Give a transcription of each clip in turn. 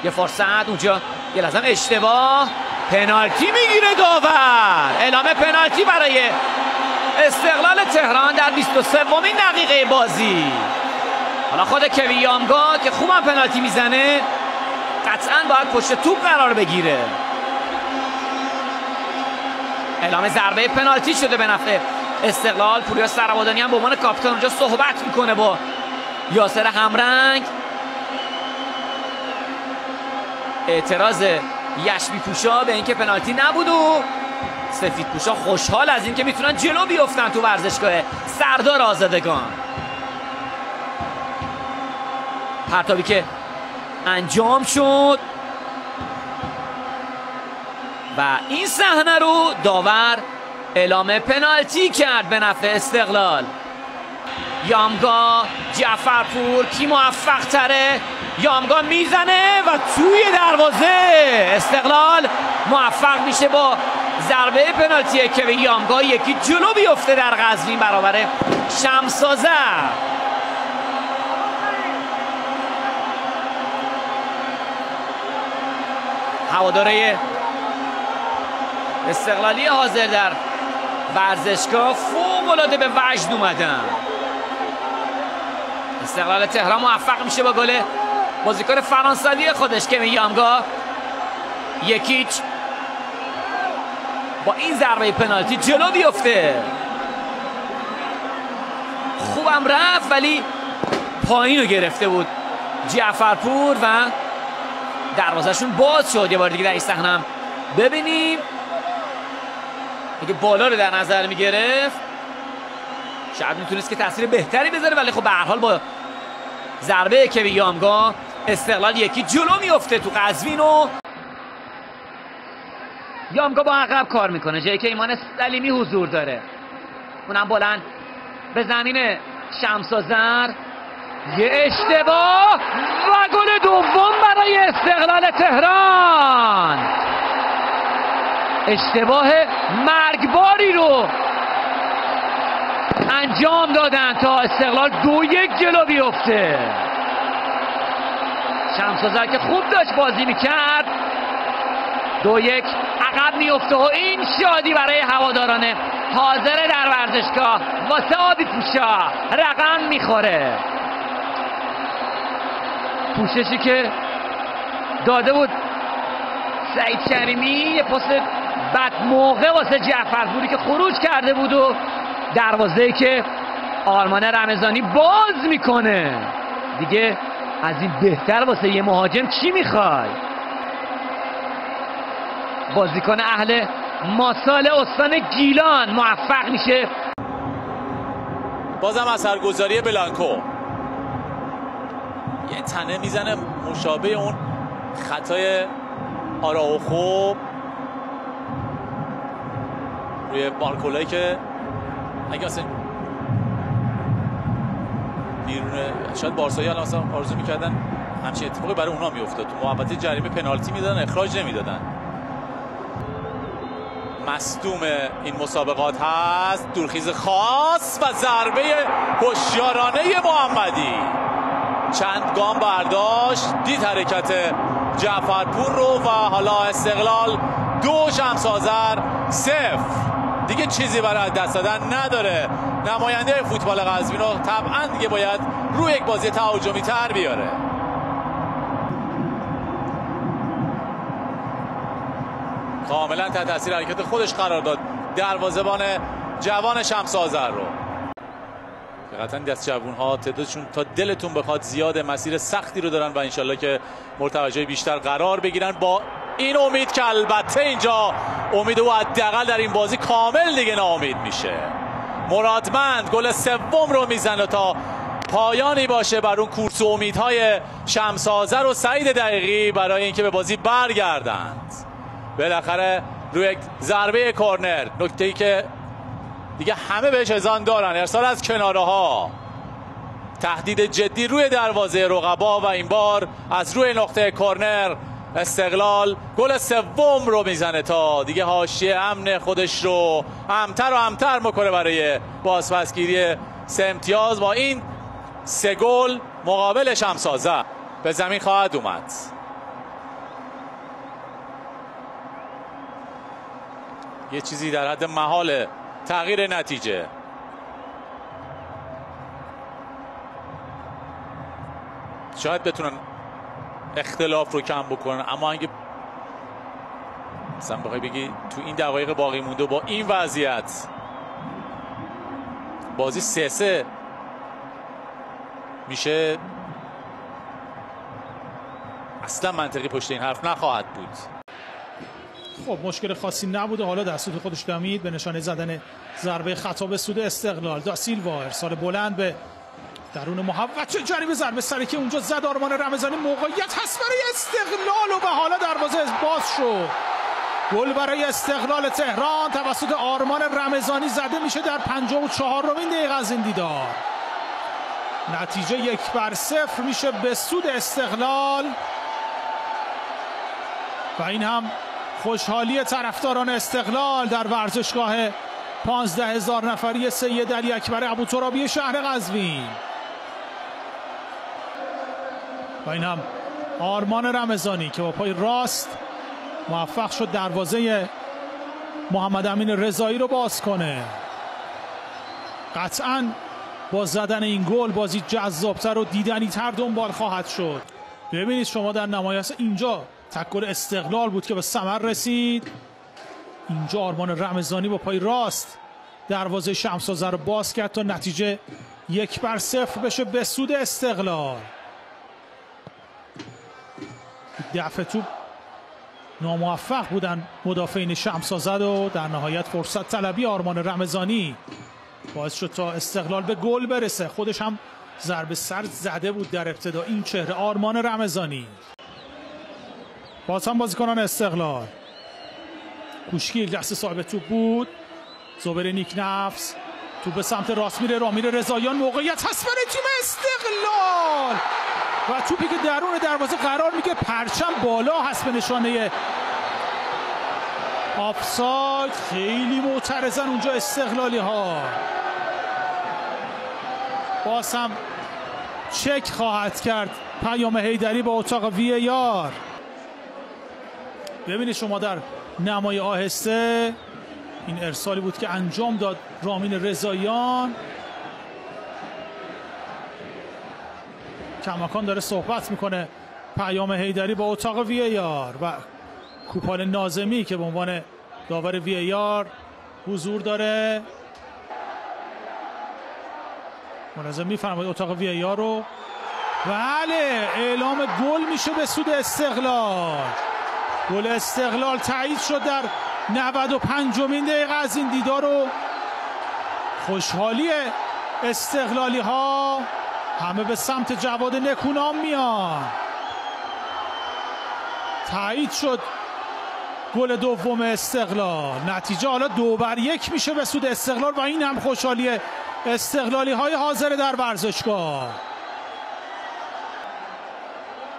یه فرصت اونجا، یه لازم اشتباه، پنالتی میگیره داور. اعلام پنالتی برای استقلال تهران در 23مین دقیقه بازی. حالا خود کوی یامگا که خوبم پنالتی میزنه قطعا باید پشت توپ قرار بگیره. اعلام ضربه پنالتی شده به نفع استقلال. پوریا سروادانی هم به عنوان کاپیتان اونجا صحبت میکنه با یاسر همرنگ. اعتراض یشمی پوشا به اینکه پنالتی نبود و سفید پوشا خوشحال از اینکه میتونن جلو بیفتن تو ورزشگاه سردار آزادگان. پرتابی که انجام شد و این صحنه رو داور اعلام پنالتی کرد به نفع استقلال. یامگا، جعفرپور، کی موفق تره؟ یامگا میزنه و توی دروازه. استقلال موفق میشه با ضربه پنالتی که به یامگا یکی جلو بیفته در قزوین برابر شمس آذر. هواداره استقلالی حاضر در ورزشگاه فوق‌العاده به وجد اومدن. استقلال تهران موفق میشه با گل بازیکن فرانسوی خودش که یامگا 1-0 با این ضربه پنالتی جلو بیفته. خوبم رفت ولی پایین رو گرفته بود جعفرپور و دروازه‌شون باز شد. یه بار دیگه در این صحنه هم ببینیم. اگه بالا رو در نظر میگرفت شاید میتونست که تاثیر بهتری بذاره، ولی خب به هر حال با ضربه که به یامگا استقلال 1-0 جلو میفته تو قزوین و یامگا با عقب کار میکنه جایی که ایمان سلیمی حضور داره. اونم بلند به زمین شمس آذر، یه اشتباه و گل دوم برای استقلال تهران. اشتباه مرگباری رو انجام دادن تا استقلال 2-1 جلو بیفته. شمس آذر که خوب داشت بازی میکرد 2-1 عقب میفته و این شادی برای هواداران حاضر در ورزشگاه واسه آبی پوشا رقم میخوره. پوششی که داده بود سعید کریمی، یه پاس بد موقع واسه جعفرپوری که خروج کرده بود و دروازه‌ای که آرمان رمضانی باز میکنه. دیگه از این بهتر واسه یه مهاجم چی میخوای؟ بازیکن اهل ماسال استان گیلان موفق میشه. بازم اثرگذاری بلانکو، یه تنه میزنه مشابه اون خطای آراوخو روی بارکولایی که اگه اصلا بیرون شاید بارسایی الان اصلا آرزو میکردن همچین اتفاقی برای اونا میافتاد، تو محوطه جریمه پنالتی میدادن اخراج نمیدادن. مصدوم این مسابقات هست دورخیز خاص و ضربه هوشیارانه محمدی. چند گام برداشت، دید حرکت جعفرپور رو و حالا استقلال 2 شمس آذر 0. دیگه چیزی برای دست دادن نداره. نماینده فوتبال قزوین رو طبعا دیگه باید روی یک بازی تهاجمی تر بیاره. کاملا تحت تاثیر حرکت خودش قرار داد دروازه‌بان جوان شمس آذر رو. حقیقتا دست جوان‌ها تعدادشون تا دلتون بخواد زیاده، مسیر سختی رو دارن و انشالله که مورد توجه بیشتر قرار بگیرن. با این امید که البته اینجا امید او حداقل در این بازی کامل دیگه ناامید میشه. مرادمند گل سوم رو میزنه تا پایانی باشه بر اون کورس امیدهای شمس آذر و سعید دقیقی برای اینکه به بازی برگردند. بالاخره روی یک ضربه کورنر، نکته‌ای که دیگه همه بهش اذعان دارن، ارسال از کناره ها، تهدید جدی روی دروازه رقبا و این بار از روی نقطه کورنر استقلال گل سوم رو میزنه تا دیگه حاشیه امن خودش رو امتر و امتر میکنه برای بازپسگیری 3 امتیاز. با این 3 گل مقابل شمس آذر به زمین خواهد اومد. یه چیزی در حد محال تغییر نتیجه. شاید بتونن اختلاف رو کم بکنن، اما اگه مثلا بخوای بگی تو این دقایق باقی مونده با این وضعیت بازی 3-3 میشه، اصلا منطقی پشت این حرف نخواهد بود. خب مشکل خاصی نبوده. حالا در سود خودش دمید به نشانه زدن ضربه خطا به سود استقلال. دا سیلوا ارسال بلند به درون محوطه جریمه، ضربه سری که اونجا زد آرمان رمضانی. موقعیت هست برای استقلال و حالا دروازه باز شد. گل برای استقلال تهران توسط آرمان رمضانی زده میشه در 54مین دقیقه از این دیدار. نتیجه 1-0 میشه به سود استقلال و این هم خوشحالی طرفداران استقلال در ورزشگاه 15,000 نفری سید علی اکبر ابوترابی شهر قزوین. و این هم آرمان رمضانی که با پای راست موفق شد دروازه محمد امین رضایی رو باز کنه. قطعاً با زدن این گل بازی جذابتر و دیدنی‌تر دنبال خواهد شد. ببینید شما در نمایش اینجا تکل استقلال بود که به ثمر رسید. اینجا آرمان رمضانی با پای راست دروازه شمس‌آذر رو باز کرد تا نتیجه 1-0 بشه به سود استقلال. دفع توپ ناموفق بودن مدافعین شمس‌آذر و در نهایت فرصت طلبی آرمان رمضانی باعث شد تا استقلال به گل برسه. خودش هم ضربه سر زده بود در ابتدا. این چهره آرمان رمضانی. باز هم بازیکنان استقلال. کوشگیل دست صاحب توپ بود. زبر نیک نفس توپ به سمت راست میره. رامین رضاییان موقعیت هست برای تیم استقلال و توپی که درون دروازه قرار میگه پرچم بالا هست به نشانه آفساید. خیلی معترضن اونجا استقلالی ها. باز هم چک خواهد کرد پیام حیدری با اتاق وی آر. ببینید شما در نمای آهسته این ارسالی بود که انجام داد رامین رضاییان. کماکان داره صحبت میکنه پیام حیدری با اتاق وی آر و کوپال ناظمی که به عنوان داور وی آر حضور داره. ملازم میفرماید اتاق وی آر رو. بله اعلام گل میشه به سود استقلال. گل استقلال تایید شد در 95مین دقیقه از این دیدار و خوشحالی استقلالی ها همه به سمت جواد نکونام میان. تایید شد گل دوم استقلال. نتیجه حالا 2-1 میشه به سود استقلال و این هم خوشحالی استقلالی های حاضر در ورزشگاه.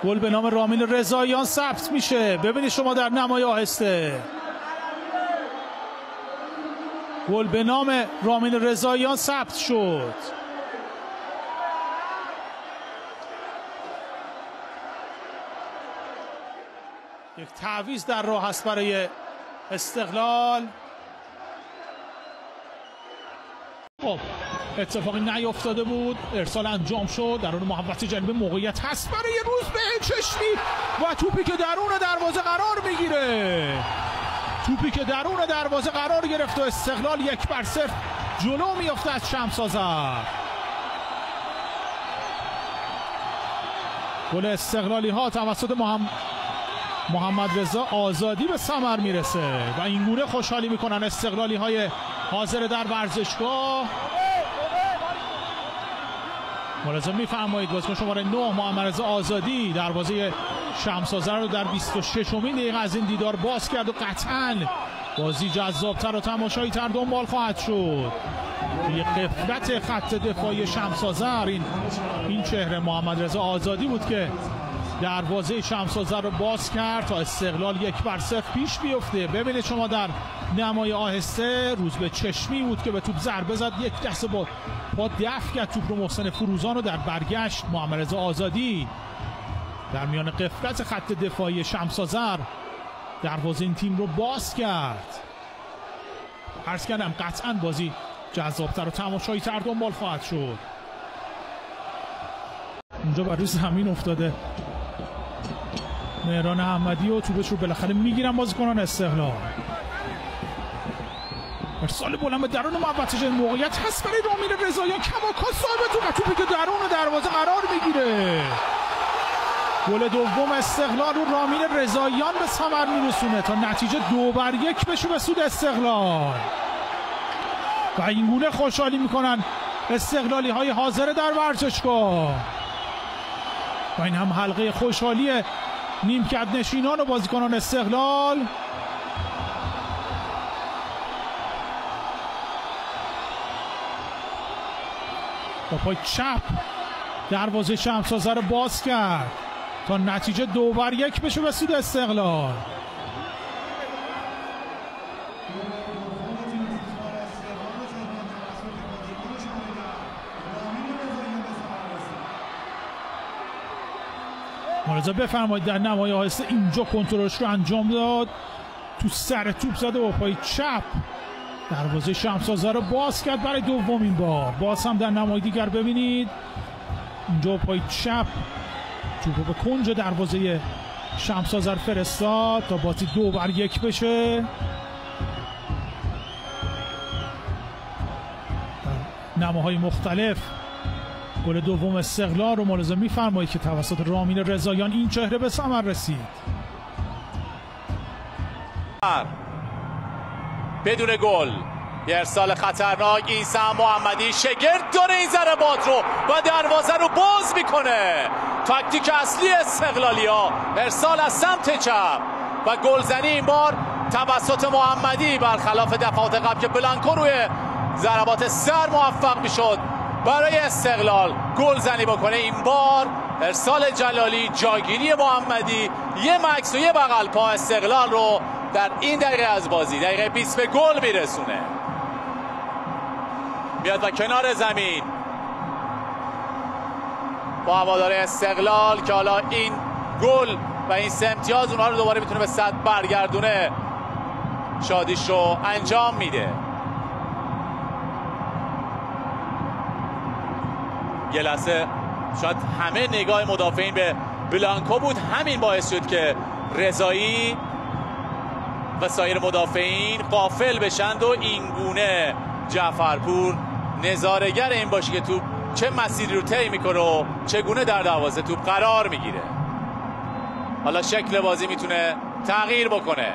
گل به نام رامین رضاییان ثبت میشه. ببینید شما در نمای آهسته گل به نام رامین رضاییان ثبت شد. یک تعویض در راه است برای استقلال. خب اتفاقی نیفتاده بود. ارسال انجام شد درون محوطه جریمه. موقعیت هست برای روزبه چشمی و توپی که درون دروازه قرار میگیره. توپی که درون دروازه قرار گرفت و استقلال 1-0 جلو میافته از شمس‌آذر. گل استقلالی ها توسط محمد رضا آزادی به ثمر میرسه و اینگونه خوشحالی میکنن استقلالی های حاضر در ورزشگاه. ملازم میفرمایید بازیکن شماره 9 محمد رضا آزادی دروازه شمس‌آذر رو در 26مین دقیقه از این دیدار باز کرد و قطعاً بازی جذابتر و تماشایی تر دنبال خواهد شد. توی قفلت خط دفاعی شمس‌آذر این چهره محمد رضا آزادی بود که دروازه شمس‌آذر رو باز کرد تا استقلال 1-0 پیش بیفته. ببینید شما در نمای آهسته روزبه چشمی بود که به توپ ضربه زد. یک دست با دفع کرد توپ رو محسن فروزان رو در برگشت محمد رضا آزادی در میان قفلت خط دفاعی شمس‌آذر دروازه این تیم رو باز کرد. عرض کردم قطعا بازی جذابتر و تماشایی تر دنبال خواهد شد. اونجا بر روی زمین افتاده مهران احمدی و توپش رو بالاخره میگیرن بازیکنان استقلال. ارسال بلند به درون محوطه، موقعیت هست برای رامین رضاییان، کماکان صاحب توپی که درون دروازه قرار میگیره. گل دوم استقلال رو رامین رضاییان به ثمر میرسونه تا نتیجه 2-1 بشه به سود استقلال و اینگونه خوشحالی میکنن استقلالی های حاضر در ورزشگاه. و این هم حلقه خوشحالی نیمکت نشینان و بازیکنان استقلال. با پای چپ دروازه شمس‌آذر رو باز کرد تا نتیجه 2-1 بشه به سود استقلال. ملاحظه بفرمایید در نمای آهسته اینجا کنترلش رو انجام داد، تو سر توپ زده با پای چپ دروازه شمس‌آذر رو باز کرد برای دومین بار. باز هم در نمای دیگر ببینید اینجا پای چپ توپ به کنج دروازه شمس‌آذر فرستاد تا بازی 2-1 بشه. نماهای مختلف گل دوم استقلال رو ملاحظه می‌فرمایید که توسط رامین رضاییان این چهره به ثمر رسید. بدون گل یه ارسال خطرناک، ایسا محمدی شگرد داره این ضربات رو و دروازه رو باز میکنه. تاکتیک اصلی استقلالیا ارسال از سمت چپ و گلزنی این بار توسط محمدی، برخلاف دفعات قبل که بلانکو روی ضربات سر موفق میشد برای استقلال گلزنی بکنه. این بار ارسال جلالی، جاگیری محمدی، یه مکس و یه بغل پا استقلال رو در این دقیقه از بازی، دقیقه 20 به گل میرسونه. میاد و کنار زمین با هوادار استقلال که حالا این گل و این 3 امتیاز اونها رو دوباره میتونه به صد برگردونه، شادیش رو انجام میده. یه لحظه شاید همه نگاه مدافعین به بلانکو بود، همین باعث شد که رضایی و سایر مدافعین غافل بشند و اینگونه جعفرپور نظاره‌گر این باشه که توپ چه مسیری رو طی میکنه و چگونه در دروازه توپ قرار میگیره. حالا شکل بازی میتونه تغییر بکنه.